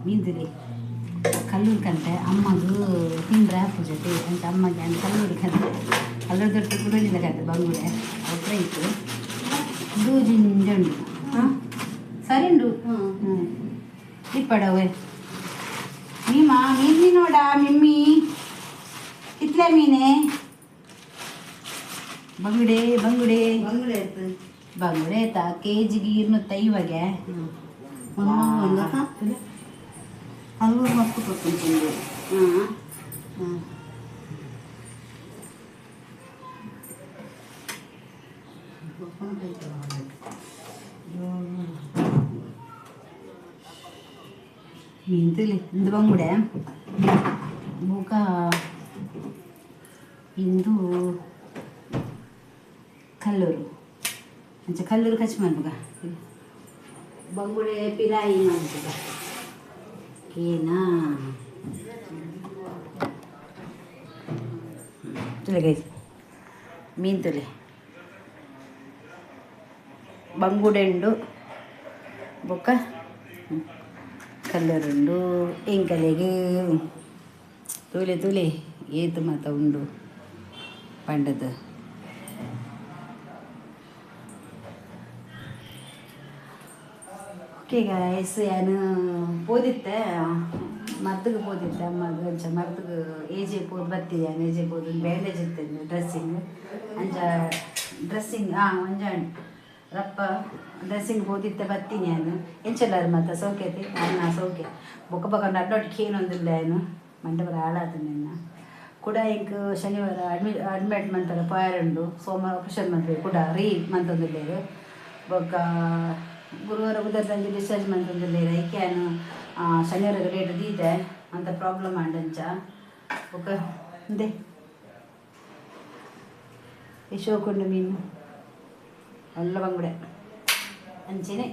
ಮೀನ್ತಿರಿ ಕಲ್ಲೂರು ಕಂತೆ ಅಮ್ಮಗೂ ತಿಂದ್ರೆ ಪೂಜೆ ಅಂತ ಅಮ್ಮಗೆ ಅಂತ ಕಲ್ಲೂರು ಕಂತೆ ಕಲ್ಲೂರು ದೊಡ್ಡ ಕುಡಲಿಲ್ಲ ಕಂತೆ ಬಂಗುಡೆ ಅವ್ರ ಇತ್ತು ದೂಜಿಂಜೆ ಉಂಡು ಹಾಂ ಸರಿ ಉಂಡು ಹ್ಞೂ ಇಪ್ಪಡವೆ ಮೀಮಾ ಮೀನು ನೋಡ ಮಿಮ್ಮಿ ಕಿತ್ಲೆ ಮೀನೆ ಬಂಗುಡೆ ಬಂಗುಡೆ ಬಂಗುಡೆ ಆಯ್ತು ಬಂಗುಡೆ ಆಯ್ತಾ ಕೆ ಜಿಗೆ 250 ಹಲವಾರು ಮಸ್ತು ಕೊಡ್ತೀನಿ ಹಾಂ ಹಾಂ ಮೀನ್ತಿಲಿ ಇಂದು ಬಂಗುಡೆ ಮೂಕ ಇಂದು ಕಲ್ಲೂರು ಅಂಚ ಕಲ್ಲೂರು ಕಚ್ಚಿ ಮಾಡ್ಬೇಕ ಬಂಗುಡೆ ಪಿರಾಯಿ ಮಾಡ್ತದ ಏನಾ ತುಲೆ ಗೈಸ್ ಮೀನು ತುಲೆ ಬಂಗುಡೆಂಡು ಬೊಕ್ಕ ಕಲ್ಲರುಂಡು ಎಂಕಲೆಗೆ ತುಲೆ ತುಲೆ ಏತು ಮಾತ ಉಂಡು ಪಂಡದು ಓಕೆ ಗಾಯ್ಸ್ ನಾನು ಓದಿತ್ತೆ ಮರ್ದಿಗೆ ಓದಿದ್ದೆ ಅಮ್ಮಗೆ ಅಂಚ ಮರ್ದಿಗೆ ಏಜೆ ಪೋದು ಬರ್ತಿದ್ದೆ ನಾನು ಏಜೆ ಪೋದು ಬ್ಯಾಂಡೇಜ್ ಇರ್ತೇನೆ ಡ್ರೆಸ್ಸಿಂಗ್ ಅಂಚ ಡ್ರೆಸ್ಸಿಂಗ್ ಒಂಜ ರಪ್ಪ ಡ್ರೆಸ್ಸಿಂಗ್ ಓದಿತ್ತೆ ಬರ್ತೀನಿ ನಾನು ಎಂಚೆಲ್ಲರು ಮತ್ತು ಸೌಖ್ಯತೆ ನಾನು ಸೌಖ್ಯ ಬೊಕ್ಕ ಬೊಕ್ಕ ಅಡ್ಡೊಟ್ಟಿಗೆ ಏನೊಂದಿಲ್ಲ ಏನು ಮಂಡಪರ ಹಾಳಾದ ನಿನ್ನ ಕೂಡ ಇಂಕ್ ಶನಿವಾರ ಅಡ್ಮಿಟ್ ಮಂತರ ಪಾಯರುಂಡು ಸೋಮವಾರ ಆಪರೇಷನ್ ಮಂತ್ರಿ ಕೂಡ ಮಂತೊಂದಿದ್ದೇವೆ ಬೊಕ್ಕ ಗುರುವಾರ ಬುಧದಂಜಿ ಡಿಸ್ಚಾರ್ಜ್ ಮಂತೊಂದಿದ್ದೇವೆ ಐಕ್ಯಾನು ಶನಿವಾರ ಡೇಟ್ ದೀತೆ ಅಂತ ಪ್ರಾಬ್ಲಮ್ ಅಂಡಂಚ ಬೊಕ್ಕ ಅಂದೆ ಯಶೋಕೊಂಡು ಮೀನು ಎಲ್ಲ ಬಂಗುಡೆ ಅಂಚೆನೆ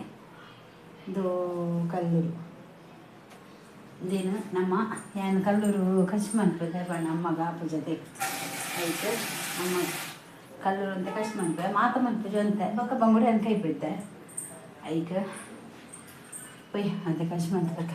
ಇದು ಕಲ್ಲೂರು ಇದೇನು ನಮ್ಮ ಏನು ಕಲ್ಲೂರು ಕಚ್ಚಿ ಮಾಡ್ಬೇಕು ಬಣ್ಣ ಅಮ್ಮಗ ಅಪ್ಪ ಜೊತೆ ಆಯಿತು ಅಮ್ಮ ಕಲ್ಲೂರು ಅಂತ ಕಚ್ಚಿ ಮಾಡ್ಬೇಕು ಮಾತ ಮಾಡ್ಪು ಅಂತ ಬೊಕ್ಕ ಬಂಗುಡೆ ಅಂತ ಕೈ ಬಿಡ್ತೆ ಐಕ ಪೊಯ್ ಅಂತ ಕಚ್ಚಿ ಮಾಡ್ಬೇಕ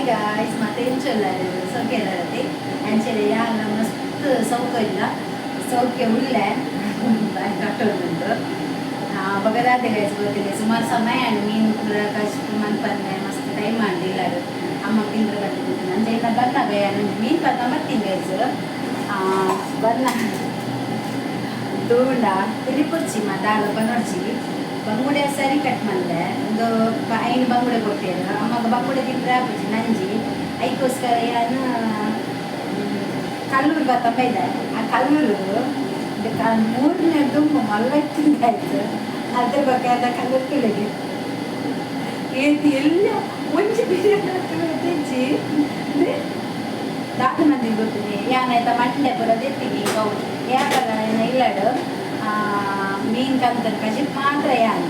ಗಾಯ್ಸ್ ಮತ್ತೆ ಎಂಚಲ್ಲ ಸೌಖ್ಯ ಇರತ್ತೆ ಅಂಚೆಲೆ ಯಾರ ಮಸ್ತ್ ಸೌಖ್ಯ ಉಳ್ಳೆ ಕಟ್ಟೋದುಂಟು ಬಗದಾದೆ ಗೈಸ್ ಗೊತ್ತಿಲ್ಲ ಸುಮಾರು ಸಮಯ ಮೀನು ಕೂಡ ಕಷ್ಟ ಮನ್ಪಂದೆ ಮಸ್ತ್ ಟೈಮ್ ಮಾಡಿಲ್ಲ ಅಮ್ಮ ತಿಂದ್ರೆ ಬರ್ತಿದ್ದು ನಂಗೆ ಇಲ್ಲ ಬಂದಾಗ ನಂಗೆ ಮೀನು ಪಂದ ಬರ್ತೀನಿ ಗೈಸ್ ಬನ್ನ ತೂಂಡ ತಿರುಪುಚ್ಚಿ ಮಾತಾಡ ಬನ್ನೊಡ್ಚಿ ಬಂಗುಡೆ ಸರಿ ಕಟ್ ಮಾಡಿದೆ ಒಂದು 5 ಬಂಗುಡೆ ಕೊಟ್ಟಿರು ಅಮ್ಮಗೆ ಬಂಗುಡೆ ತಿಂದ್ರೆ ಹಾಕಿ ನಂಜಿ ಅದಕ್ಕೋಸ್ಕರ ಏನು ಕಲ್ಲೂರು ಬತ್ತಂಬ ಇದೆ ಆ ಕಲ್ಲೂರು 3ನೇ ದುಂಬು ಮಲ್ಲತ್ತಿಂದಾಯ್ತು ಅದ್ರ ಬಗ್ಗೆ ಅದ ಕಲ್ಲೂರು ಕೆಳಗೆ ಏತಿ ಎಲ್ಲ ಒಂಚು ಬಿರಿಯಾನಿ ತೆಂಚಿ ದಾದ ಮಂದಿಗೆ ಗೊತ್ತಿದೆ ಏನಾಯ್ತಾ ಮಂಡ್ಯ ಬರೋದೆತ್ತಿಗೆ ಯಾವಾಗ ಇಲ್ಲಡು ಮೀನು ಕಂತನ ಕಜಿ ಮಾತ್ರ ಯಾರು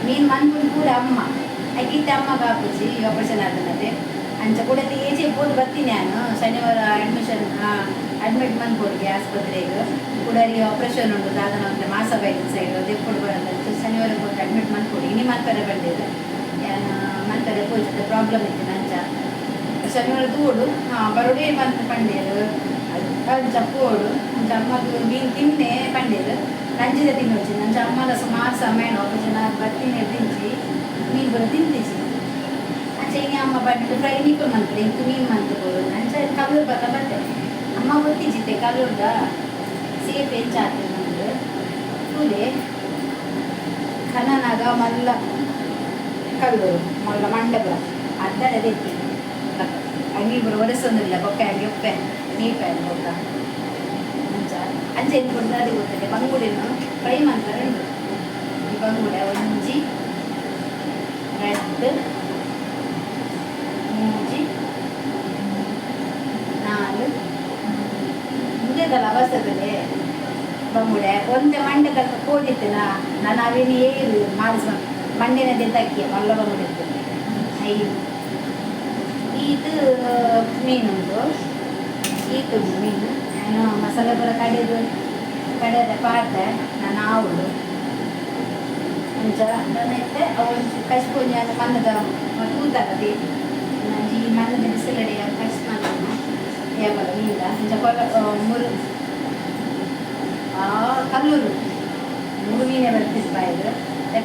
ಮೀನು ಮನ್ಪುಂಡು ಕೂಡ ಅಮ್ಮ ಆಗಿದ್ದ ಅಮ್ಮಗೆ ಹಾಕುಜಿ ಆಪರೇಷನ್ ಆದನದೆ ಅಂಚ ಕೂಡ ಏಜೆ ಬೋದು ಬರ್ತೀನಿ ನಾನು ಶನಿವಾರ ಅಡ್ಮಿಟ್ ಮನ್ಪೋರಿಗೆ ಆಸ್ಪತ್ರೆಗೆ ಕೂಡ ಆಪರೇಷನ್ ಉಂಟು ದಾದನ ಅಂದರೆ ಮಾಸಬೈದು ಸೈಡ್ ದೆಪ್ಪುಡು ಬರೋದಂತ ಶನಿವಾರ ಕೂಡ ಅಡ್ಮಿಟ್ ಮನ್ಪೋಡಿ ಇನಿ ಮಾತ್ರೆ ಬಂದಿದೆ ಏನು ಮಾತ್ರೆ ಪೋಜಿದ ಪ್ರಾಬ್ಲಮ್ ಇತ್ತು ನಂಚ ಶನಿವಾರ ತೂಡು ಬರೋಡೇ ಬಂದು ಪಂಡೇರು ಅಂಚ ಪೋಡು ಅಂಚ ಅಮ್ಮದು ಮೀನು ತಿನ್ನೆ ಪಂಡೇರು ನಂಜಿದ ತಿನ್ನೋಚಿ ನಂಚ ಅಮ್ಮಲ ಸುಮಾರು ಸಮಯ ಆಪರೇಷನ್ ಬರ್ತೀನಿ ತಿಂಚಿ ಮೀನು ಬರೋ ತಿಂತೀಸಿ ಅಂಚೆ ಇನ್ನು ಅಮ್ಮ ಬಂದು ಫ್ರೈ ನಿಕ್ಕು ಮಂತ್ರಿ ಇಂಕು ಮೀನು ಮಂತ್ಕೋರು ಅಂಚ ಕಲ್ಲೂರು ಬರ್ತೆ ಅಮ್ಮ ಗೊತ್ತಿಜಿತ್ತೆ ಕಲ್ಲೂರ್ದ ಸೇಫ್ ಹೆಚ್ಚಾಗ್ತದೆ ನಮ್ಗೆ ಕೂಲೆ ಕನನಾಗ ಮಲ್ಲ ಕಲ್ಲೂರು ಮಲ್ಲ ಮಂಡಪ ಅದ್ದರ ತೆತ್ತಿ ಅಂಗಿ ಬರೋ ಒರೆಸೊಂದಿಲ್ಲ ಬೊಕ್ಕೆ ಅಂಗಿ ಉಪ್ಪೆ ನೀಪೆ ಬೊಕ್ಕ ಅಂಚೆ ಏನು ಕೊಡ್ತಾರೆ ಅದು ಗೊತ್ತಿದೆ ಬಂಗುಡೆನು ಫ್ರೈ ಮಾಡ್ತಾರೆ ಉಂಟು ಈ ಬಂಗುಡೆ ಒಂಜಿ 2 3 4 ಮುಗಿದಲ್ಲ ಅವಸರದಲ್ಲಿ ಬಂಗುಡೆ ಒಂದೇ ಮಂಡದ ಕೋದಿತ್ತಲ್ಲ ನಾನು ಅವೇನು ಏರು ಮಾಡಿಸ್ಕೊಂಡು ಮಂಡಿನದೇ ತಕ್ಕಿ ಮಲ್ಲ ಬಂಗುಡಿತ್ತು ಐದು ಇದು ಮೀನುಂಟು ಈತುಂಟು ಮೀನು ನಾನು ಮಸಾಲೆ ಪೂರ ಕಡೆದ ಪಾಡ್ದೆ ನಾನು ಆವುಡು ಅಂಚ ಅದನ್ನೈತೆ ಅವೊಂಚು ಕಸ್ಕೊಂಡಿ ಅದು ಮಣ್ಣದ ಕೂತಾರದಿ ನಂಜಿ ಮಣ್ಣದ ಬಿಸಿಲಡೆ ಕಸ್ ಮಣ್ಣನ್ನು ಯಾವಾಗ ಮೀನ ಅಂಚ ಮುರು ಕಲ್ಲೂರು ಮೂರು ಮೀನೇ ಬರ್ತಿದ್ದು ಬಾಯಿದ್ರು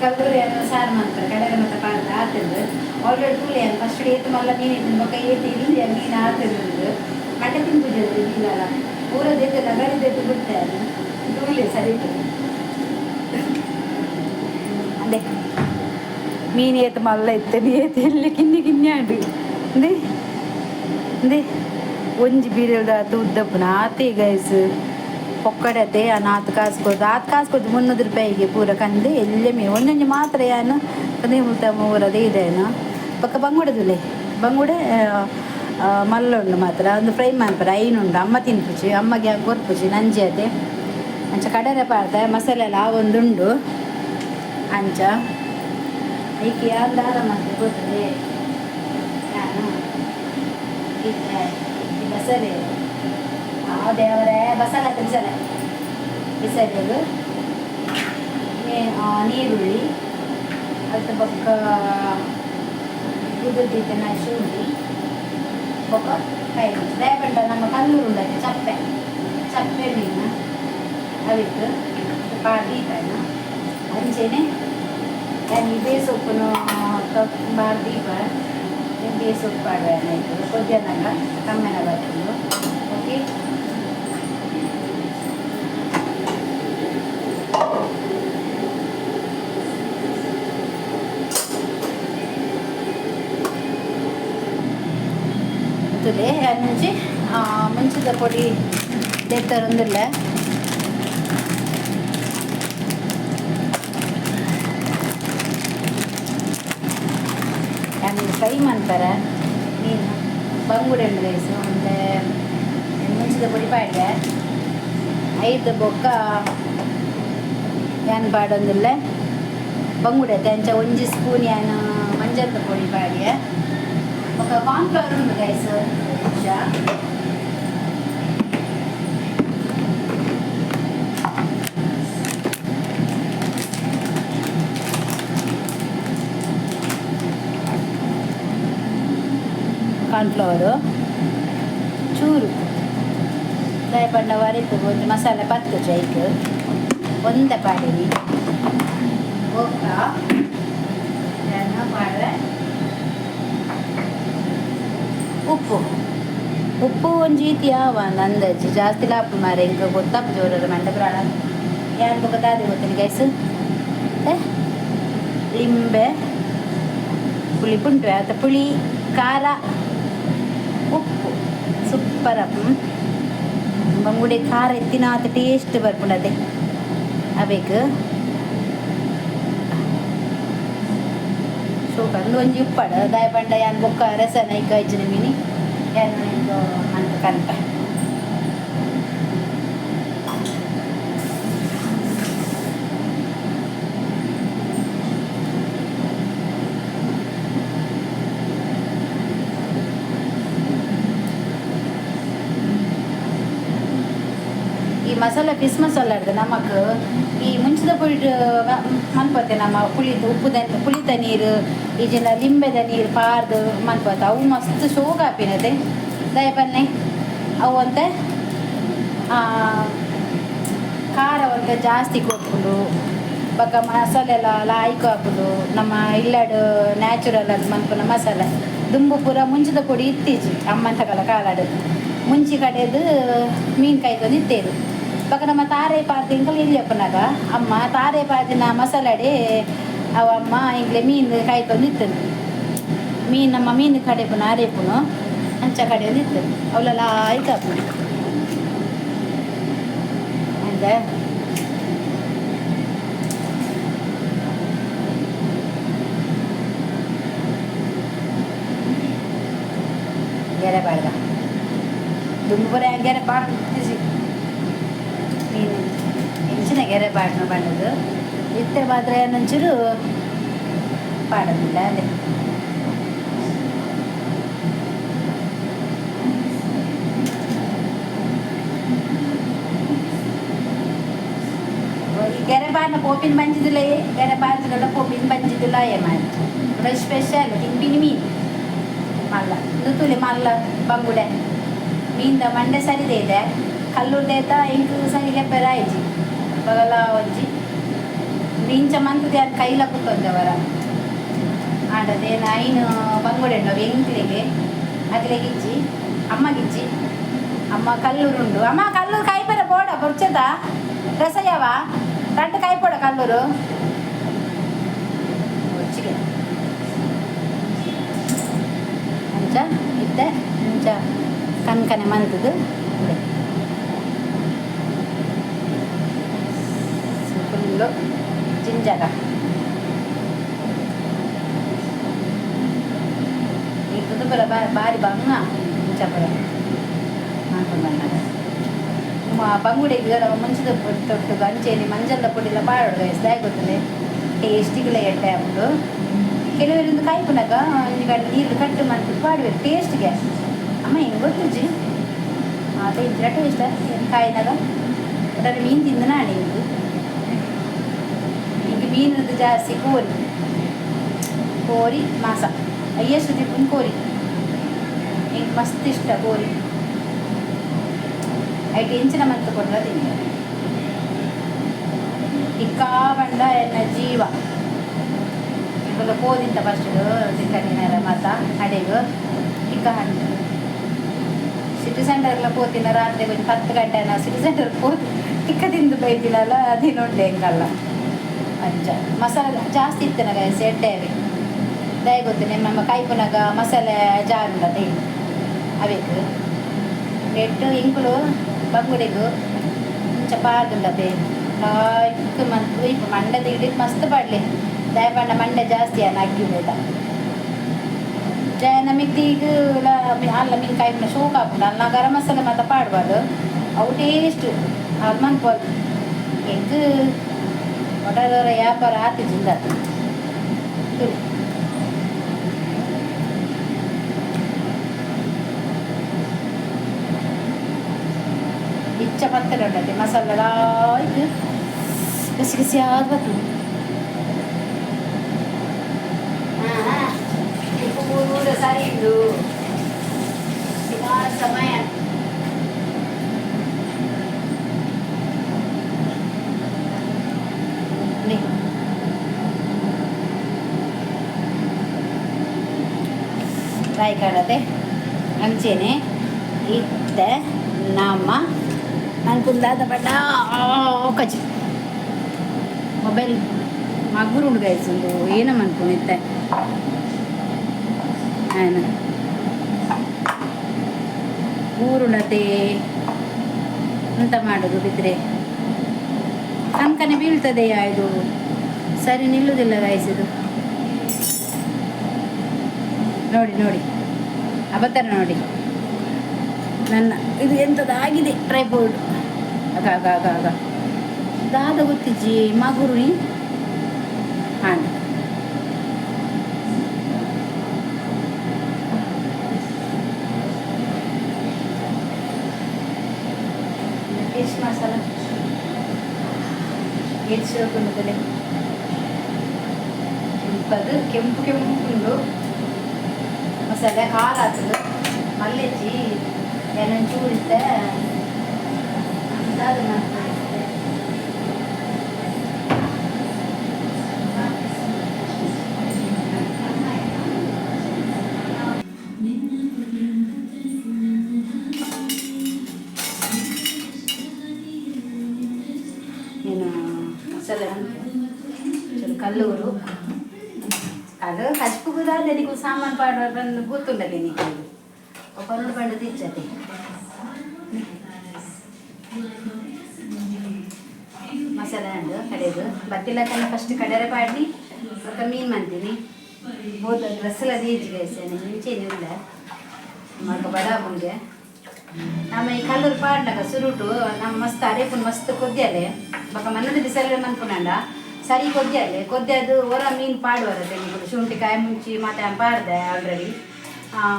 ಕಲ್ಲೂರು ಏನೋ ಸಾರು ಮಾಡ್ತಾರೆ ಕಡೆಗೆ ಮತ್ತೆ ಪಾಡ್ದು ಆತಿದ್ದು ಆಲ್ರೆಡಿ ಕೂಲಿ ಏನು ಫಸ್ಟ್ ಏತು ಮಲ್ಲ ಮೀನು ಇತ್ತು ಮಕ್ಕ ಏತು ಇಲ್ಲಿ ಮೀನು ಆತಿದ್ದು ಮಟ್ಟೆ ತಿಂದಿದ್ದು ಮೀನಲ್ಲ ಊರದ್ದೆದ್ದು ನಗರದ್ದೆದ್ದು ಬಿಡ್ತಾರೆ ಕೂಲಿ ಸರಿ ಅದೇ ಮೀನು ಏತು ಮಲ್ಲ ಇತ್ತು ಏತು ಎಲ್ಲಿ ಕಿನ್ನಿ ಆಡು ಅಂದೇ ಅಂದೇ ಒಂಜಿ ಬೀರಲ್ದ ಉದ್ದಪ್ಪನ ಆತೆ ಗೈಸ್ ಪೊಕ್ಕಡತೆ ಆತು ಕಾಸ್ಕೋದು 300 ರೂಪಾಯಿಗೆ ಪೂರ ಕಂದೆ ಎಲ್ಲೇ ಮೇ ಒಂದೊಂದು ಮಾತ್ರ ಏನು ಕಂದೆ ಊರದೇ ಇದೇನು ಪಕ್ಕ ಬಂಗುಡದಿಲ್ಲ ಬಂಗುಡೆ ಮಲ್ಲುಂಡು ಮಾತ್ರ ಒಂದು ಫ್ರೈ ಮಾಡ್ತಾರೆ ಐನುಂಡು ಅಮ್ಮ ತಿನ್ಪುಚಿ ಅಮ್ಮಗೆ ಗೊರ್ಪುಚಿ ನಂಜಿ ಅದೇ ಅಂಚ ಕಡರೆ ಪಾಡ್ದೆ ಮಸಾಲೆ ಎಲ್ಲ ಒಂದುಂಡು ಅಂಚ ಐಕೆ ಯಾವ್ದಾರ ಮತ್ತೆ ಗೊತ್ತದೆ ನಾನು ಬಸಳೆ ದೇವರೇ ಬಸಳೆ ಬಿಸಲೆದು ನೀರುಳ್ಳಿ ಅದು ಬೊಕ್ಕ ಉದುದಿದ್ದನ ಶುಂಠಿ ಬೊಕ್ಕ ಕೈ ದಯಪಂಡ ನಮ್ಮ ಕಲ್ಲೂರು ಉಂಡಕ್ಕೆ ಚಪ್ಪೆ ಮೀನು ಅವಿತ್ತು ದೀಪನ ಅಂಚೆನೆ ನಾನು ಇದೇ ಸೊಪ್ಪನ್ನು ದೀಪ ಇದೇ ಸೊಪ್ಪು ಪಾಡ್ಬೇನಾಯ್ತು ಕೊದ್ಯನಾಗ ಕಮ್ಮೆನ ಬರ್ತದೆ ಓಕೆ నుంచి ಮುಂಚಿದ ಪೊಡಿ ತೆತ್ತರೊಂದಿಲ್ಲ ಫ್ರೈ ಮಾಡ್ತಾರೆ ಮೀನು ಬಂಗುಡೆ ರೈಸು ಮತ್ತು ಮುಂಚಿದ ಪೊಡಿ ಪಾಡ್ಯ 5 ಬೊಕ್ಕ ಏನು ಪಾಡೊಂದಿಲ್ಲ ಬಂಗುಡೆ ಅಂಚ 1 ಸ್ಪೂನ್ ಏನು ಮಂಜದ ಪೊಡಿ ಪಾಡ್ಯ ఒక కార్న్‌ఫ్లవర్ ఉంది గైస్ ಕಾರ್ನ್‌ಫ್ಲವರ್ ಚೂರು ದಯಪಂಡ ವರಿತು ಒಂದು ಮಸಾಲೆ ಪತ್ತು ಜೈಕ್ ಒಂದ ಪಾಡಿನಿ ಒಕ್ಕ ಪಾಡ್ರೆ ಉಪ್ಪು ಒಂದು ರೀತಿ ಅಂದಾಜು ಜಾಸ್ತಿ ಲಾಪು ಮಾರೆ ಇಂಕ ಗೊತ್ತಪ್ಪ ಜೋರ ಮಂಡ ಪ್ರಾಣ ಯಾರು ಗೊತ್ತಾದೆ ಗೊತ್ತೀನಿ ಗೈಸ್ ಲಿಂಬೆ ಪುಳಿ ಪುಂಟು ಆತ ಪುಳಿ ಖಾರ ಉಪ್ಪು ಸೂಪರ್ ಬಂಗುಡೆ ಖಾರ ಎತ್ತಿನ ಆತ ಟೇಸ್ಟ್ ಬರ್ಪುಂಡದೆ ಅಬೇಕು ಶೋಕಂದು ಒಂಜಿ ಉಪ್ಪಡ ದಯಪಂಡ ಯಾನ್ ಬೊಕ್ಕ ರಸನ ಈಗ ಇಜ್ಜಿನ ಮೀನಿ ಯಾನು ಇದು ಅಂತ ಕಲ್ಪ ಈ ಮಸಾಲ ಪಿಸ್ ಮಸಾಲ ಇರ್ತದೆ ನಮಕ್ ಈ ಮುಂಚಿದ ಪುಡಿ ಮನ್ಪತ್ತೆ ನಮ್ಮ ಪುಳಿದ ನೀರು ಈಜಿನ ಲಿಂಬೆದ ನೀರು ಪಾರ್ದು ಮನ್ಪತ್ತೆ ಅವು ಮಸ್ತ್ ಶೋಗ ಹಾಪಿನದೆ ದಯಪನ್ನೆ ಅವು ಅಂತ ಖಾರ ಅಂತ ಜಾಸ್ತಿ ಕೊಟ್ಬಿಡು ಬಕ್ಕ ಮಸಾಲೆ ಎಲ್ಲ ಲಾಯ್ಕು ಹಾಕುದು ನಮ್ಮ ಇಲ್ಲಾಡು ನ್ಯಾಚುರಲ್ ಅದು ಮನ್ಪುನ ಮಸಾಲೆ ದುಂಬು ಪೂರ ಮುಂಚಿದ ಪುಡಿ ಇತ್ತೀಚಿ ಅಮ್ಮಂತಕಲ್ಲ ಕಾಲಾಡು ಮುಂಚಿ ಕಡೆದು ಮೀನು ಕಾಯ್ಕೊಂಡು ಇತ್ತೇದು ಬಕ್ಕ ನಮ್ಮ ತಾರೆ ಪಾರ್ದು ಇಂಕಲ್ ಇಲ್ಲಪ್ಪನಾಗ ಅಮ್ಮ ತಾರೆ ಪಾರ್ದಿನ ಮಸಾಲಾಡೆ ಅವ ಅಮ್ಮ ಇಂಗ್ಲೆ ಮೀನು ಕಾಯ್ಕೊಂಡು ಇತ್ತನು ಮೀನು ನಮ್ಮ ಮೀನು ಕಡೆ ಪುನ ಅರೇಪುನು ಅಂಚ ಕಡೆ ಇತ್ತು ಅವಳೆಲ್ಲ ಆಯ್ತು ಅಂದೆ ಗೆರೆ ಬಾಯ್ದ ದುಂಬುರೆ ಗೆರೆ ಪಾಡ್ತಿಸಿ ಮೀನು ಹೆಂಚಿನ ಗೆರೆ ಬಾಡ್ನ ಬಣ್ಣದು ಇತ್ತೆ ಮಾತ್ರ ಏನಂಚೂರು ಪಾಡೋದಿಲ್ಲ ಅದೇ Gara bahan popin banji dulu ya, gara bahan sudah popin banji dulu ya man. Udah spesial, tinggi ni malah. Itu tu le malah bangude. Min dah mande sari deh dah. Kalau deh dah, ingku sari le perai ji. Bagala wajji. Min caman tu dia kaila putol jawara. Ada deh nain bangude no ingku lege. Agi legi ji, amma kallur undu. Amma kallur kai pera boda borchada. Rasa ya wa. Randu kai poda kalluru chicken anja idde anja kan mantudu fullu jinjaga itu bari banga anja bara mantu manna ಬಂಗುಡೆ ಗಿಡ ಮುಂಚಿದ ತೊಟ್ಟು ಗಂಚೇಲಿ ಮಂಜಲ್ಲ ಪುಡಿಲ್ಲ ಮಾಡೋದು ಎಸ್ದಾಗಿ ಗೊತ್ತದೆ ಟೇಸ್ಟಿಗೆಲ್ಲ ಎಟ್ಟೆ ಹಾಕ್ಬಿಟ್ಟು ಕೆಲವರಿಂದ ಕಾಯ್ಕೊನಾಗ ಈಗ ನೀರು ಕಟ್ಟು ಮಾಡ್ಬಿಟ್ಟು ಮಾಡ್ಬೇಕು ಟೇಸ್ಟ್ಗೆ ಅಮ್ಮ ಹೆಂಗೆ ಗೊತ್ತಜ್ಜಿ ಅದೇ ಇದ್ರೆ ಟೇಸ್ಟ್ ಕಾಯಿನಾಗ ಒಟ್ಟಾರೆ ಮೀನು ತಿಂದ ನಾಳೆ ಇದು ಈಗ ಮೀನದ್ದು ಜಾಸ್ತಿ ಕೋರಿ ಮಾಸ ಅಯ್ಯಷ್ಟು ತಿಳ್ಕೊಂಡು ಕೋರಿ ಹಿಂಗೆ ಮಸ್ತ್ ಇಷ್ಟ ಕೋರಿ ಐದು ಇಂಚಿನ ಮತ್ತು ಕೊಟ್ಟರೆ ತಿಂಡಿ ಇಕ್ಕಾ ಬಂಡ ಎನ್ನ ಜೀವ ಇವಾಗ ಪೋದಿಂತ ಫಸ್ಟ್ ಚಿಕ್ಕನಿನ ಮತ ಅಡೆಗು ಇಕ್ಕ ಹಣ್ಣು ಸಿಟಿ ಸೆಂಟರ್ಗೆಲ್ಲ ಪೋತಿನ ರಾತ್ರಿ ಒಂದು 10 ಗಂಟೆನ ಸಿಟಿ ಸೆಂಟರ್ ಪೋತಿ ಇಕ್ಕ ತಿಂದು ಬೈತಿನಲ್ಲ ಅದೇ ನೋಡಿ ಹೆಂಗಲ್ಲ ಅಂಚ ಮಸಾಲೆ ಜಾಸ್ತಿ ಇತ್ತನಾಗ ಸೆಡ್ಡೇವೆ ದಯ ಗೊತ್ತು ನಿಮ್ಮ ಕಾಯ್ಪುನಾಗ ಮಸಾಲೆ ಜಾರುಂಡ ತೆಗಿ ಅವೇಕು ನೆಟ್ಟು ಇಂಕುಲು ಬಂಗುಡೆಗು ಚಪಾದುಂಡದೆ ಲಾಯ್ಕ್ ಮಂತು ಇಪ್ಪ ಮಂಡೆ ತೆಗಿಡಿದ್ದು ಮಸ್ತ್ ಪಾಡ್ಲಿ ದಯ ಪಂಡ ಮಂಡೆ ಜಾಸ್ತಿ ಅಕ್ಕಿ ಬೇಡ ನಮಗೆ ಈಗ ಅಲ್ಲ ಮೀನು ಕಾಯಿ ಶೋಕ್ ಹಾಕ್ಬಿಡ ಅಲ್ಲ ಗರಂ ಮಸಾಲೆ ಮಾತ್ರ ಪಾಡ್ಬಾರ್ದು ಅವು ಟೇಸ್ಟ್ ಅದು ಮನ್ಪೋದು ಎಗ್ ಒಡದವರ ವ್ಯಾಪಾರ ಆತಿದ್ದಿಂದ ತುಳಿ ಚಪಾತಿ ಉಂಟದೆ ಮಸಾಲೆ ಇದು ಗಸಿ ಆಗ್ಬೇಕು ಪೂರ ಸರಿ ಇದು ಸುಮಾರು ಸಮಯ ಫ್ರೈ ಕಾಡದೆ ಅಂಚೆನೆ ಇತ್ತೆ ನಮ್ಮ అనుకుందాద బడ్డ ఒకచి మొబైల్ మగ్గురుండు గైసిండు ఏనమనుకుని ఇత్తే ఆయన ಊರುಣತೆ ಅಂತ ಮಾಡೋದು ಬಿದ್ದರೆ ಕನ್ಕನೆ ಬೀಳ್ತದೆಯಾ ಇದು ಸರಿ ನಿಲ್ಲುವುದಿಲ್ಲ ಗಾಯಿಸಿದು ನೋಡಿ ಅಬತ್ತರ ನೋಡಿ ನನ್ನ ಇದು ಎಂಥದ್ದಾಗಿದೆ ಟ್ರೈಪೋರ್ಡ್ ಆಗ ದಾದ ಗೊತ್ತಿಜ್ಜಿ ಮಗುರುಣಿ ಹಾಂ ಫಿಶ್ ಮಸಾಲ ಎಷ್ಟು ಸೇರ್ಕೊಂಡದಲ್ಲಿ ಕೆಂಪು ಉಂಡು ಮಸಾಲೆ ಖಾರ ಆಗ್ತದೆ ಮಲ್ಲೆಚ್ಚಿ ಏನೊಂದು ಚೂಡಿತ್ತೆ ಅದು ಏನು ಮಸಾಲೆ ಕಲ್ಲೂರು ಅದು ಹಚ್ಪು ಗುದಾದೆ ನೀವು ಸಾಮಾನು ಪಾಡುವ ಬಂದು ಗೊತ್ತುಂಡದೆ ನೀವು ಕೊಲ್ಲು ಬಂದು ತಿಚ್ಚತೆ ಮಸಾಲೆ ಹಣ್ಣು ಕಡೆದು ಬತ್ತಿಲಕ್ಕನ ಫಸ್ಟ್ ಕಡರೆ ಪಾಡಿ ಸ್ವಲ್ಪ ಮೀನು ಮಂತೀನಿ ಹೋದ ಡ್ರೆಸ್ಸೆಲ್ಲ ದೀಜಿಗೆ ಹೆಸೇನೆ ಮುಂಚೆನೇ ಇಲ್ಲ ಮಗ ಬಡ ಮುಂಗೆ ನಮ್ಮ ಈ ಕಲ್ಲೂರು ಪಾಡ್ನಾಗ ಸುರುಟು ನಮ್ಮ ಮಸ್ತ್ ಅರೇಪುನ್ ಮಸ್ತ್ ಕೊದ್ಯಲೆ ಬೊಕ ಮನ್ನದ ಬಿಸಲೆ ಮನ್ಪುನಂಡ ಸರಿ ಕೊದ್ದೆ ಅದು ಹೊರ ಮೀನು ಪಾಡುವರ ತೆಗೆದು ಶುಂಠಿ ಕಾಯಿ ಮುಂಚಿ ಮತ್ತೆ ಪಾಡ್ದೆ ಆಲ್ರೆಡಿ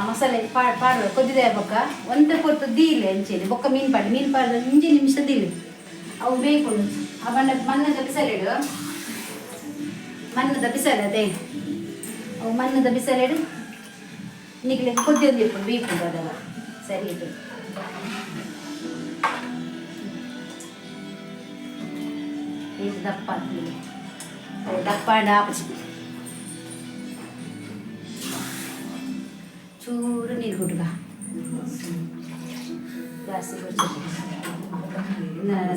ಮಸಾಲೆ ಪಾಡುವ ಕೊದ್ದಿದೆ ಬೊಕ್ಕ ಒಂದು ಕೊತ್ತು ದೀಲೆ ಎಂಚೇಲಿ ಬೊಕ್ಕ ಮೀನು ಪಾಡ್ದು ಇಂಜಿ ನಿಮಿಷ ದೀಲಿ ಅವು ಬೇಕು ಆ ಮಣ್ಣದ ಬಿಸಲಿಡು ಮಣ್ಣದ ಬಿಸಲದೆ ಅವು ಮಣ್ಣದ ಬಿಸಲಿಡು ನಿಗ್ಲಿ ಕೊದ್ದಿ ಒಂದು ಬೀಪು ಅದಲ್ಲ ಸರಿ ಇದು ಇದು ದಪ್ಪ ದಪ್ಪ ಆಪಚಿ ಚೂರು ನೀರು ಹುಡುಗ ಜಾಸ್ತಿ ಕೊಡ್ತು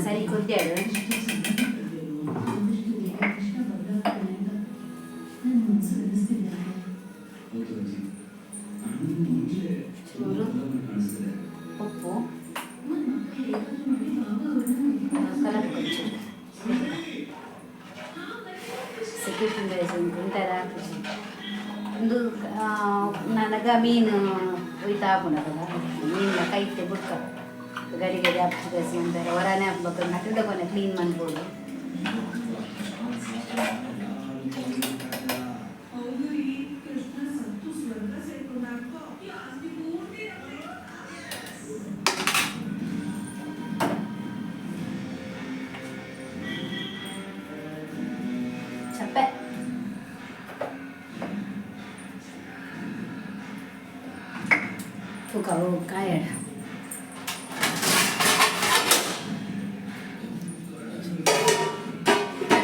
ಸರಿ ಕೊದ್ದಾಡು ಚೂರು ಉಪ್ಪು ಕಲರ್ ಕೊಂಚು ಸೆಕ್ಯೂರಿಟಿ ರೈಸ್ ಉಂಟಾರ ಒಂದು ನನಗ ಮೀನು ಒಯ್ತಾ ಹಾಕೊಂಡಲ್ಲ ಮೀನಿನ ಕೈತೆ ಬುಕ್ಕ ಗಡಿ ಹಾಕ್ಸಿ ಅಂತಾರೆ ಹೊರನೇ ಹಾಕ್ಬೇಕು ನಟ್ಟಿದ ಕೊನೆ ಕ್ಲೀನ್ ಮಾಡ್ಬೋದು ಚಪ್ಪೆ ತೂಕವು ಕಾಯಡ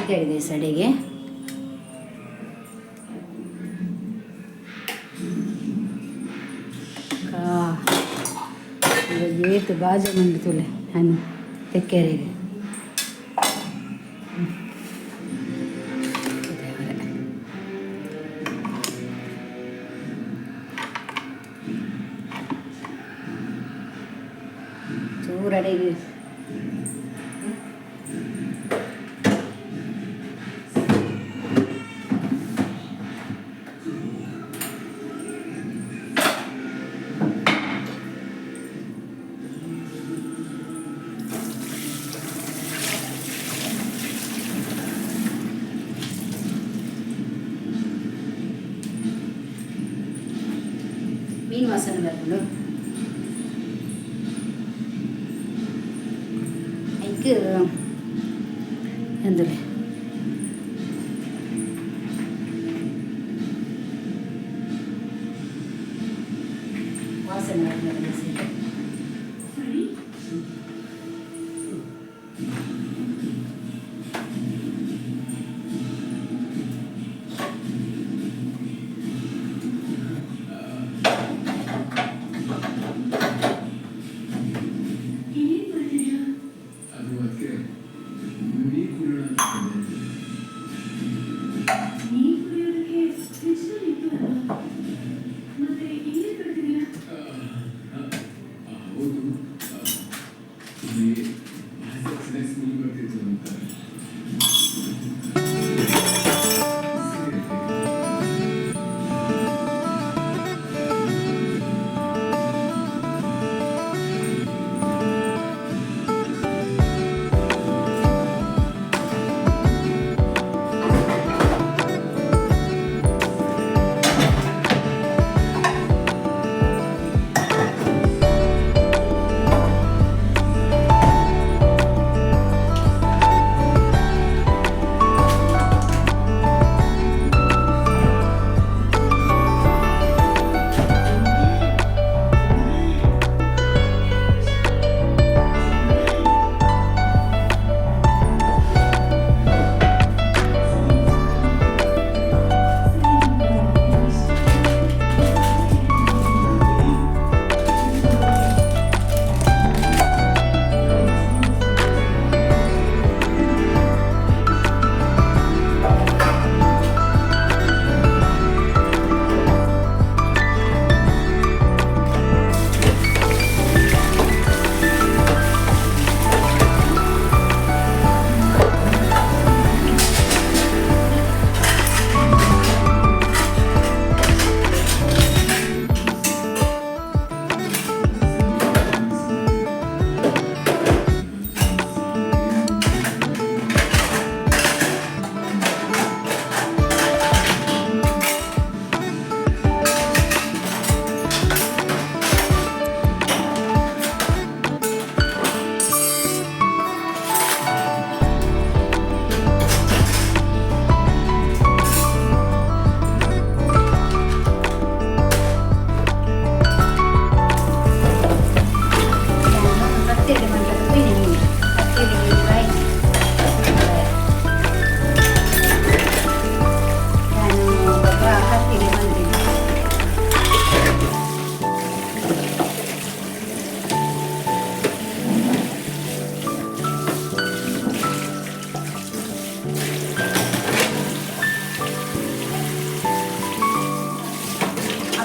ಹೇಳಿದೆ ಸಡೆಗೆ ಏತು ಬಾಜ ಮಂಡಿ ತುಲೆ ಹಣ್ಣು ತೆಕ್ಕೆರೆಗೆ ಚೂರಡೆಗೆ ಮೀನು ವಾಸನೆ ಬರ್ಕೊಂಡು ಐಕ್ ಎಂದರೆ ವಾಸನೆ ಬರ್ಕೊಂಡು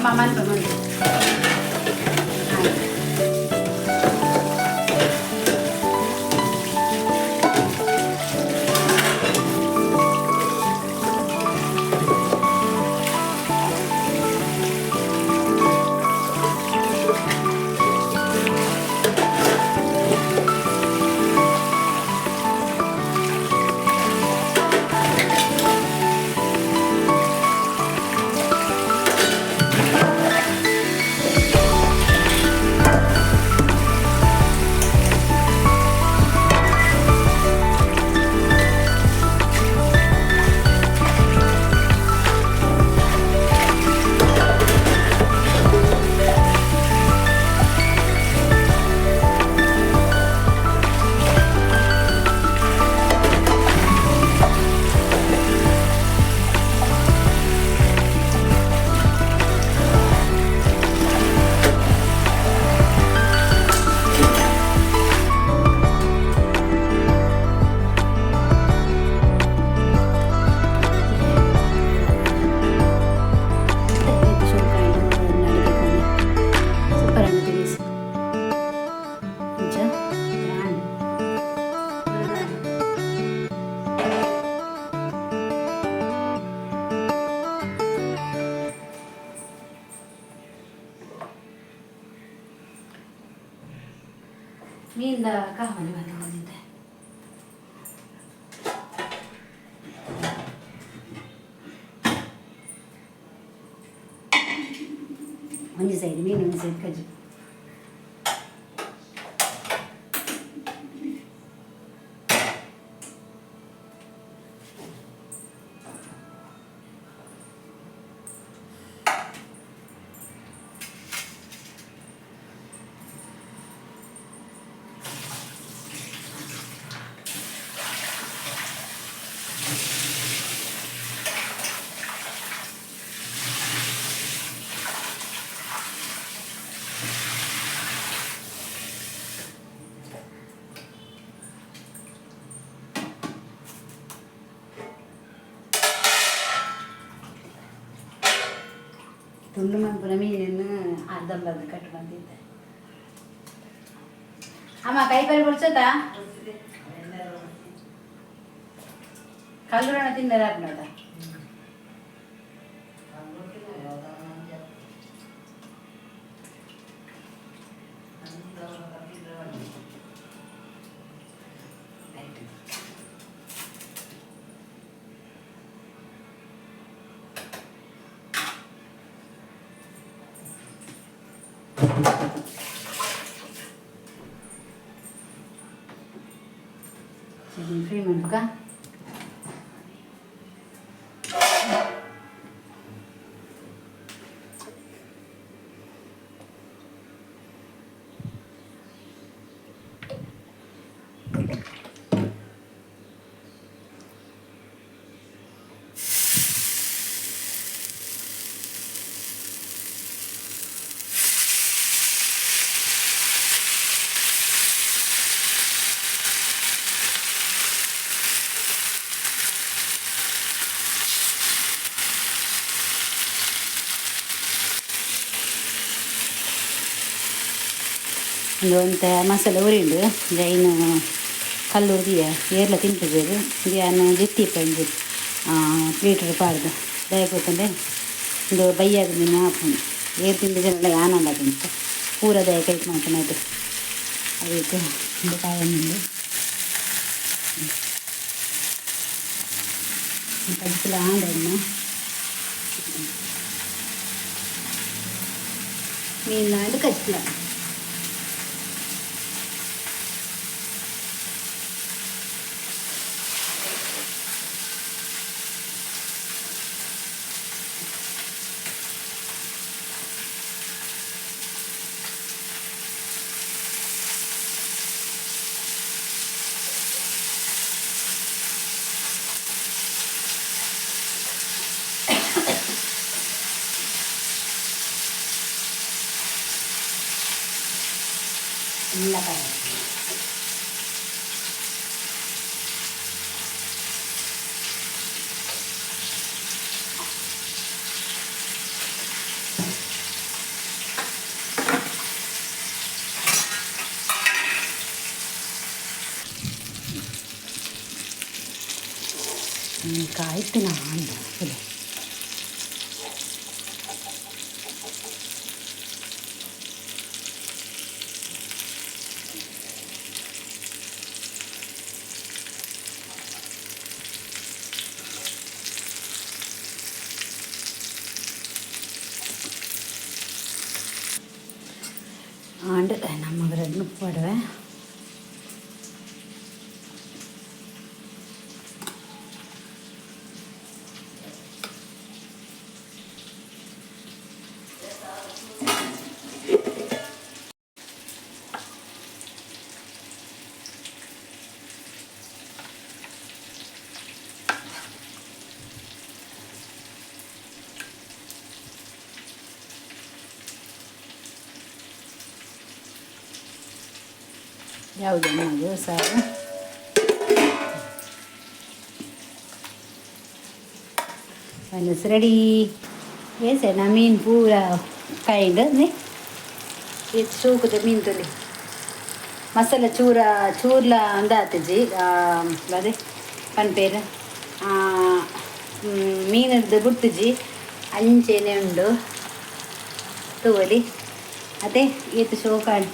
ಅಮ್ಮ ಮಲ್ಪ ಮುಂದೆ ಮೀನಿಂದ ಕಾಮಲ್ಲಿ ಬಂದು ಹೋಗಿದ್ದೆ ಒಂದು ಸೈಡ್ ಮೀನು ಒಂದು ಸೈಡ್ ಕಜ್ಜಿ ತುಂಡು ಮಂಪುರ ಮೀನನ್ನು ಅರ್ಧಂಬರ್ಧ ಕಟ್ಟು ಬಂದಿದ್ದೆ ಅಮ್ಮ ಕೈ ಪರಿ ಬಿಡ್ಸೋತಾ ಕಲ್ಲುರಣ ತಿಂದರೆ ನೋಡ ಫ್ರೀ ಮಾಡ್ಕ ಒಂದು ಮಸಾಲೆ ಉರಿಂಡು ಜೈನು ಕಲ್ಲುರ್ದಿಯ ಏರ್ಲ ತಿಂತಿದ್ದೇವೆ ಇದನ್ನು ಜೆತ್ತಿ ಪಂಜು ಪ್ಲೇಟರ್ ಪಾಡ್ದು ದಯ ಗೊತ್ತಂದ್ರೆ ಒಂದು ಬೈಯಾದ ಮೀನು ಹಾಕೊಂಡು ಏರ್ ತಿಂದ ಜನ ಆನಂದ ಅಂತ ಪೂರ ದಯ ಕೈಟ್ ಮಾಡ್ಕೊಂಡು ಅದಕ್ಕೆ ಒಂದು ಕಾಯ ಮೀನು ಕಜ್ಜಿಲ ಆಂಡನ್ನು ಮೀನು ಕಜ್ಜಿಲ ಇಲ್ಲ ಕಾಯ್ತು ನಾನು ஆண்டு நம்ம ரெண்டு போடுவேன். ಯಾವುದು ನಮ್ಮದು ಸಾರು ಮೆಣಸು ರೆಡಿ వేసేనా మీన్ పూరా కైండ్ సూకుతే మీన్ తొలి మసాలా చూర్ల ಅಂದಾತಜಿ ಅದೇ ಪನ್ ಪೇರು ಮೀನದ್ದು ಬುಟ್ಟುಜಿ ಅಂಚೆನೆ ಉಂಡು ತೂವಲಿ ಅದೇ ಈತ ಶೋಕಾಣ್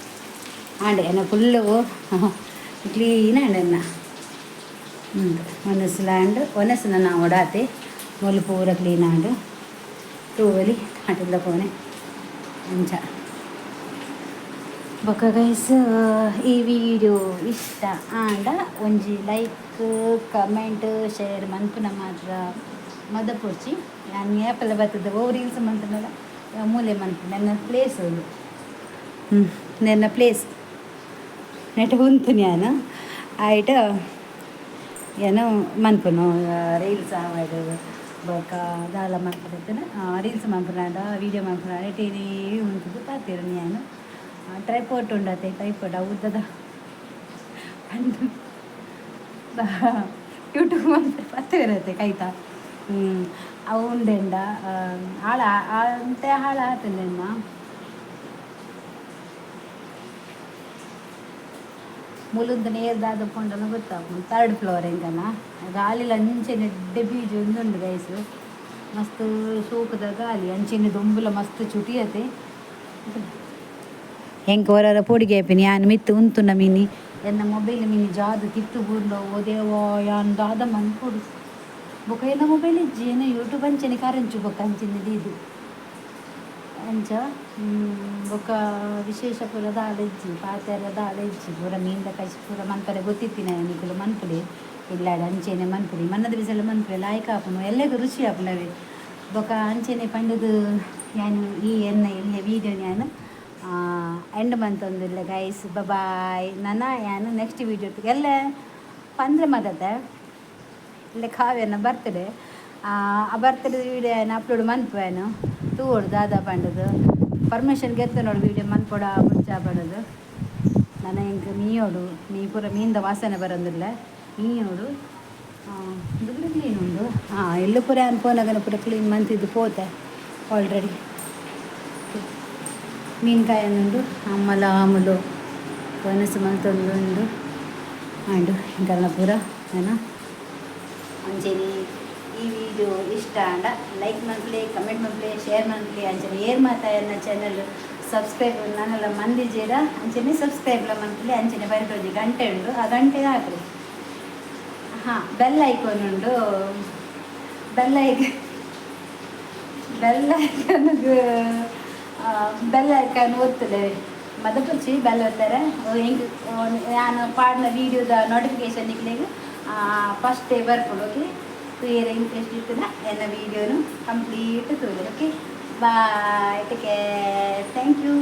ಆಂಡೆ ಎನ್ನ ಫುಲ್ಲು ಕ್ಲೀನ್ ಆಂಡೆನ್ನ ಒನಸ್ಲಾಂಡ್ ಒನಸ್ನ ನಾವು ಒಡಾತೆ ಮೊಲು ಪೂರ ಕ್ಲೀನ್ ಆಂಡು ತೂವಲಿ ಅಟಿಂದ ಪೋನೆ ಅಂಚ ಬೊಕ್ಕ ಗೈಸ್ ಈ ವಿಡಿಯೋ ಇಷ್ಟ ಆಂಡ ಒಂಜಿ ಲೈಕ್ ಕಮೆಂಟ್ ಶೇರ್ ಮನ್ಪುನ ಮಾತ್ರ ಮದ ಪೊರ್ಚಿ ನಾನು ಆ್ಯಪೆಲ್ಲ ಬರ್ತದೆ ಓ ರೀಲ್ಸ್ ಮಂತನಲ್ಲ ಮೂಲೆ ಮನ್ಪು ನನ್ನ ಪ್ಲೇಸ್ ಅದು ನನ್ನ ಪ್ಲೇಸ್ ನೆಟ್ ಉಂತು ನಾನು ಆಯ್ತು ಏನೋ ಮನ್ಪುನು ರೀಲ್ಸ್ ಆವಾಡು ಬೊಕ್ಕ ದಾಲ ಮನ್ಪುನ ರೀಲ್ಸ್ ಮನ್ಪುನಾಡ ವೀಡಿಯೋ ಮನ್ಪುನಾಡ ಟೀನಿ ಉಂಟು ಪಾತಿರು ನಾನು ಟ್ರೈಪೋರ್ಟ್ ಉಂಡತೆ ಟ್ರೈಪೋರ್ಟ್ ಉದ್ದದ ಅಂದು ಯೂಟ್ಯೂಬ್ ಅಂತ ಪತ್ತೆ ಇರತ್ತೆ ಕೈತ ಅವು ಉಂಡೆಂಡ ಹಾಳ ಅಂತ ಹಾಳ ಆತಂಡೆಮ್ಮ ಮುಲುಂದ ನೇರ್ದಾದ ಪೊಂಡನ ಗೊತ್ತಾಗ್ಬೋದು 3rd ಫ್ಲೋರ್ ಹೆಂಗನ ಗಾಲಿಲ ಅಂಚೆನೆ ಎಡ್ಡೆ ಬೀಜ ಒಂದುಂಡು ಗೈಸು ಮಸ್ತ್ ಸೂಕದ ಗಾಲಿ ಅಂಚೆನೆ ದುಂಬುಲ ಮಸ್ತ್ ಚುಟಿಯತೆ ಹೆಂಗೆ ಹೊರ ಪೊಡಿಗೆ ಆಯ್ಪಿನಿ ಯಾನು ಮಿತ್ತು ಉಂತುಂಡ ಮೀನಿ ಎನ್ನ ಮೊಬೈಲ್ ಮೀನಿ ಜಾದು ಕಿತ್ತು ಬೂರ್ಲ ಓದೇವೋ ಯಾನ್ ದಾದ ಮನ್ಕೊಡು ಬೊಕ ಎನ್ನ ಮೊಬೈಲ್ ಇಜ್ಜಿ ಏನ ಯೂಟ್ಯೂಬ್ ಅಂಚೆನೆ ಕಾರಂಚು ಬೊಕ ಅಂಚಿನದು ಇದು ಅಂಚ ಬೊಕ ವಿಶೇಷ ಪೂರ ದಾಳ ಇಜ್ಜಿ ಪಾತೆರ ದಾಳ ಇಜ್ಜಿ ಪೂರ ಮೀನ್ದ ಕಸಿ ಪೂರ ಮನ್ಪರೆ ಗೊತ್ತಿತ್ತಿನ ನಿಕುಲು ಮನ್ಪುಡಿ ಇಲ್ಲಾಡ ಅಂಚೆನೆ ಮನ್ಪುಡಿ ಮನ್ನದ ಬಿಸಲು ಮನ್ಪುಡಿ ಲಾಯ್ಕ ಆಪುನು ಎಲ್ಲರಿಗೂ ರುಚಿ ಆಪುನವೆ ಬೊಕ ಅಂಚೆನೆ ಪಂಡದು ನಾನು ಈ ಎನ್ನ ಇಲ್ಲೇ ವೀಡಿಯೋ ನಾನು ಎಂಡ್ ಮಂತೊಂದಿಲ್ಲ ಗೈಸ್ ಬಾಯ್ ನನ್ನ ಯಾನು ನೆಕ್ಸ್ಟ್ ವೀಡಿಯೋ ಎಲ್ಲ ಪಂದ್ರೆ ಮದದ ಇಲ್ಲ ಕಾವ್ಯನ ಬರ್ತಡೆ ಆ ಬರ್ತಡೆ ವೀಡಿಯೋ ಏನು ಅಪ್ಲೋಡ್ ಮನ್ಪೇನು ತೂಡು ದಾದ ಪಂಡದು ಪರ್ಮಿಷನ್ ಗೆತ್ತು ನೋಡಿ ವೀಡಿಯೋ ಮನ್ಪೊಡ ಮುಂಚೆ ಪಡೋದು ನನ್ನ ಹಿಂಗೆ ಮೀಯೋಡು ಮೀ ಪೂರ ಮೀನಿಂದ ವಾಸನೆ ಬರೋದಿಲ್ಲ ಮೀಯೋಡು ದುಡ್ಡು ಕ್ಲೀನ್ ಉಂಡು ಎಲ್ಲೂ ಪೂರ ಅನ್ಪೋನಾಗನ ಪೂರ ಕ್ಲೀನ್ ಮಂತಿದ್ದು ಪೋತೆ ಆಲ್ರೆಡಿ ಮೀನ್ಕಾಯನ್ನುಂಡು ಅಮ್ಮಲ ಆಮಲು ಪನಸು ಮಂತೊಂದು ಉಂಡು ಆಂಡು ಇಂಕಲ್ನ ಪೂರ ಏನ ಅಂಚೆನಿ ಈ ವಿಡಿಯೋ ಇಷ್ಟ ಆಂಡ ಲೈಕ್ ಮನ್ಪ್ಲೆ ಕಮೆಂಟ್ ಮನ್ಪ್ಲೆ ಶೇರ್ ಮನ್ಪ್ಲೆ ಅಂಚನೆ ಏರ್ ಮಾತಾಯನ್ನ ಚಾನಲ್ ಸಬ್ಸ್ಕ್ರೈಬ್ ನಾನೆಲ್ಲ ಮಂದಿ ಜೇರ ಅಂಚನೆ ಸಬ್ಸ್ಕ್ರೈಬ್ಲ ಮನ್ಪ್ಲೆ ಅಂಚನೆ ಬರಟೋಜಿ ಗಂಟೆ ಉಂಡು ಆ ಗಂಟೆ ಹಾಕ್ರಿ ಬೆಲ್ ಐಕಾನ್ ಉಂಡು ಬೆಲ್ ಐಕಾನ್ ಒತ್ತಲೆ ಮದಪುರ್ಚಿ ಬೆಲ್ ಒತ್ತಾರೆ ಹೆಂಗೆ ನಾನು ಪಾಡಿನ ವೀಡಿಯೋದ ನೋಟಿಫಿಕೇಶನ್ ನಿಕ್ಲಿಗೆ ಫಸ್ಟ್ ಡೇ ಬರ್ಕೊಂಡು ಓಕೆ ಬೇರೆ ಇಂಟ್ರೆಸ್ಟ್ ಇರ್ತದೆ ಎಲ್ಲ ವೀಡಿಯೋನು ಕಂಪ್ಲೀಟ್ ತೋರಿ okay bye take care thank you.